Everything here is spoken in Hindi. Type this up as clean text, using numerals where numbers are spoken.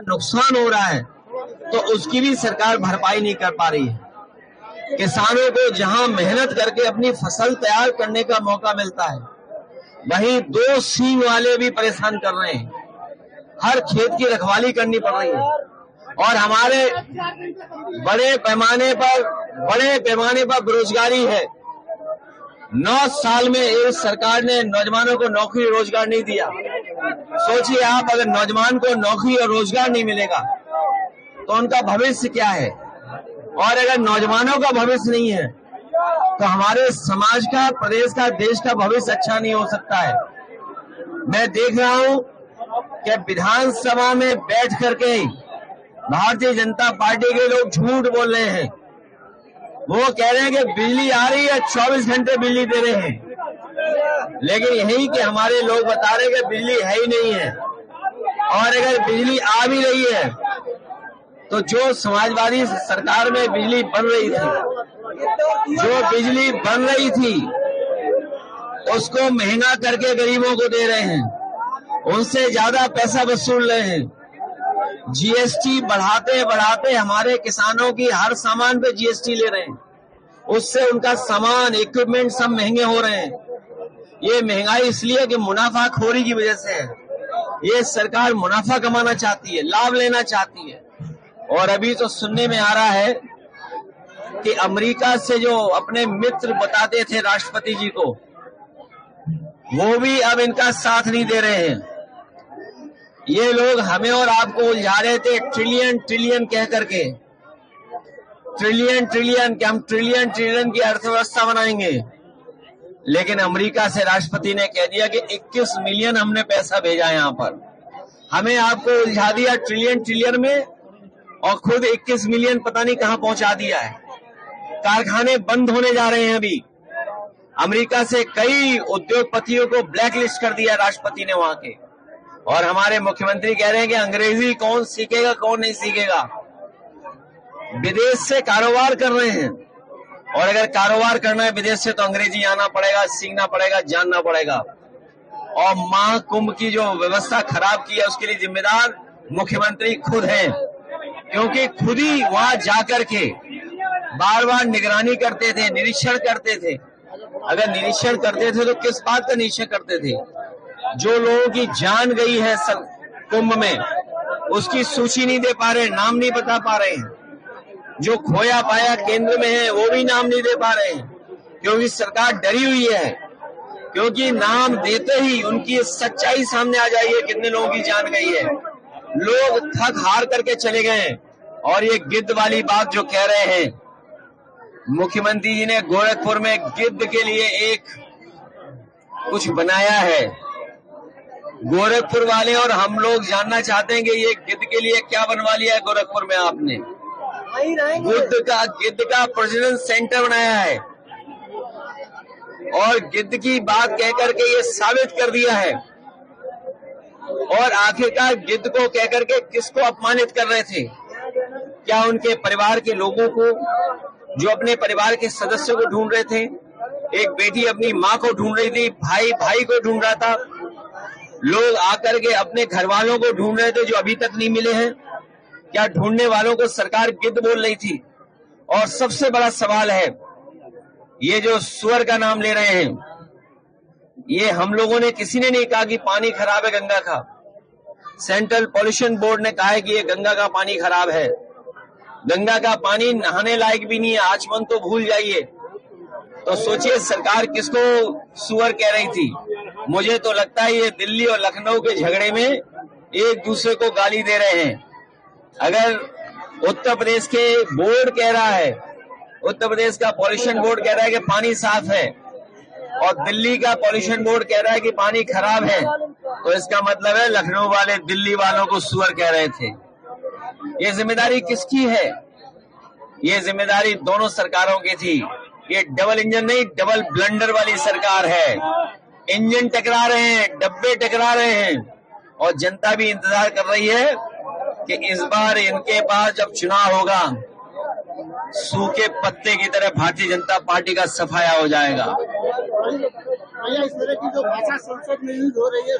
नुकसान हो रहा है तो उसकी भी सरकार भरपाई नहीं कर पा रही है। किसानों को जहां मेहनत करके अपनी फसल तैयार करने का मौका मिलता है, वहीं दो सींग वाले भी परेशान कर रहे हैं। हर खेत की रखवाली करनी पड़ रही है और हमारे बड़े पैमाने पर बेरोजगारी है। 9 साल में इस सरकार ने नौजवानों को नौकरी रोजगार नहीं दिया। सोचिए आप, अगर नौजवान को नौकरी और रोजगार नहीं मिलेगा तो उनका भविष्य क्या है, और अगर नौजवानों का भविष्य नहीं है तो हमारे समाज का, प्रदेश का, देश का भविष्य अच्छा नहीं हो सकता है। मैं देख रहा हूं कि विधानसभा में बैठ करके भारतीय जनता पार्टी के लोग झूठ बोल रहे हैं। वो कह रहे हैं कि बिजली आ रही है, 24 घंटे बिजली दे रहे हैं, लेकिन यही कि हमारे लोग बता रहे हैं कि बिजली है ही नहीं है। और अगर बिजली आ भी रही है तो जो समाजवादी सरकार में बिजली बन रही थी उसको महंगा करके गरीबों को दे रहे हैं, उनसे ज्यादा पैसा वसूल रहे हैं। जीएसटी बढ़ाते हमारे किसानों की हर सामान पे जीएसटी ले रहे हैं, उससे उनका सामान, इक्विपमेंट सब महंगे हो रहे हैं। ये महंगाई इसलिए कि मुनाफाखोरी की वजह से है। ये सरकार मुनाफा कमाना चाहती है, लाभ लेना चाहती है। और अभी तो सुनने में आ रहा है कि अमेरिका से जो अपने मित्र बताते थे राष्ट्रपति जी को, वो भी अब इनका साथ नहीं दे रहे हैं। ये लोग हमें और आपको उलझा रहे थे ट्रिलियन कह करके, ट्रिलियन कि हम ट्रिलियन की अर्थव्यवस्था बनाएंगे। लेकिन अमेरिका से राष्ट्रपति ने कह दिया कि 21 मिलियन हमने पैसा भेजा यहाँ पर। हमें आपको उलझा दिया ट्रिलियन में, और खुद 21 मिलियन पता नहीं कहां पहुंचा दिया है। कारखाने बंद होने जा रहे हैं। अभी अमेरिका से कई उद्योगपतियों को ब्लैकलिस्ट कर दिया राष्ट्रपति ने वहां के। और हमारे मुख्यमंत्री कह रहे हैं कि अंग्रेजी कौन सीखेगा, कौन नहीं सीखेगा। विदेश से कारोबार कर रहे हैं, और अगर कारोबार करना है विदेश से तो अंग्रेजी आना पड़ेगा, सीखना पड़ेगा, जानना पड़ेगा। और महाकुंभ की जो व्यवस्था खराब की है उसके लिए जिम्मेदार मुख्यमंत्री खुद हैं, क्योंकि खुद ही वहां जाकर के बार बार निगरानी करते थे, निरीक्षण करते थे। अगर निरीक्षण करते थे तो किस बात का निरीक्षण करते थे? जो लोगों की जान गई है कुंभ में, उसकी सूची नहीं दे पा रहे, नाम नहीं बता पा रहे हैं। जो खोया पाया केंद्र में है वो भी नाम नहीं दे पा रहे हैं, क्योंकि सरकार डरी हुई है। क्योंकि नाम देते ही उनकी सच्चाई सामने आ जाएगी, कितने लोगों की जान गई है। लोग थक हार करके चले गए। और ये गिद्ध वाली बात जो कह रहे हैं, मुख्यमंत्री जी ने गोरखपुर में गिद्ध के लिए एक कुछ बनाया है। गोरखपुर वाले और हम लोग जानना चाहते हैं कि ये गिद्ध के लिए क्या बनवा लिया है गोरखपुर में आपने। गिद्ध का प्रजनन सेंटर बनाया है, और गिद्ध की बात कह करके ये साबित कर दिया है। और आखिरकार गिद्ध को कह करके किसको अपमानित कर रहे थे? क्या उनके परिवार के लोगों को, जो अपने परिवार के सदस्यों को ढूंढ रहे थे? एक बेटी अपनी माँ को ढूंढ रही थी, भाई को ढूंढ रहा था। लोग आकर के अपने घर वालों को ढूंढ रहे थे जो अभी तक नहीं मिले हैं। क्या ढूंढने वालों को सरकार गिद्ध बोल रही थी? और सबसे बड़ा सवाल है, ये जो सुअर का नाम ले रहे हैं, ये हम लोगों ने, किसी ने नहीं कहा कि पानी खराब है गंगा का। सेंट्रल पॉल्यूशन बोर्ड ने कहा है कि ये गंगा का पानी खराब है। गंगा का पानी नहाने लायक भी नहीं है, आचमन तो भूल जाइए। तो सोचिए सरकार किसको सुअर कह रही थी। मुझे तो लगता है ये दिल्ली और लखनऊ के झगड़े में एक दूसरे को गाली दे रहे हैं। अगर उत्तर प्रदेश के बोर्ड कह रहा है, उत्तर प्रदेश का पॉल्यूशन बोर्ड कह रहा है कि पानी साफ है, और दिल्ली का पॉल्यूशन बोर्ड कह रहा है कि पानी खराब है, तो इसका मतलब है लखनऊ वाले दिल्ली वालों को सुअर कह रहे थे। ये जिम्मेदारी किसकी है? ये जिम्मेदारी दोनों सरकारों की थी। ये डबल इंजन नहीं, डबल ब्लंडर वाली सरकार है। इंजन टकरा रहे हैं, डब्बे टकरा रहे हैं, और जनता भी इंतजार कर रही है कि इस बार इनके पास जब चुनाव होगा, सूखे पत्ते की तरह भारतीय जनता पार्टी का सफाया हो जाएगा। इस तरह की जो भाषा संसद में यूज हो रही है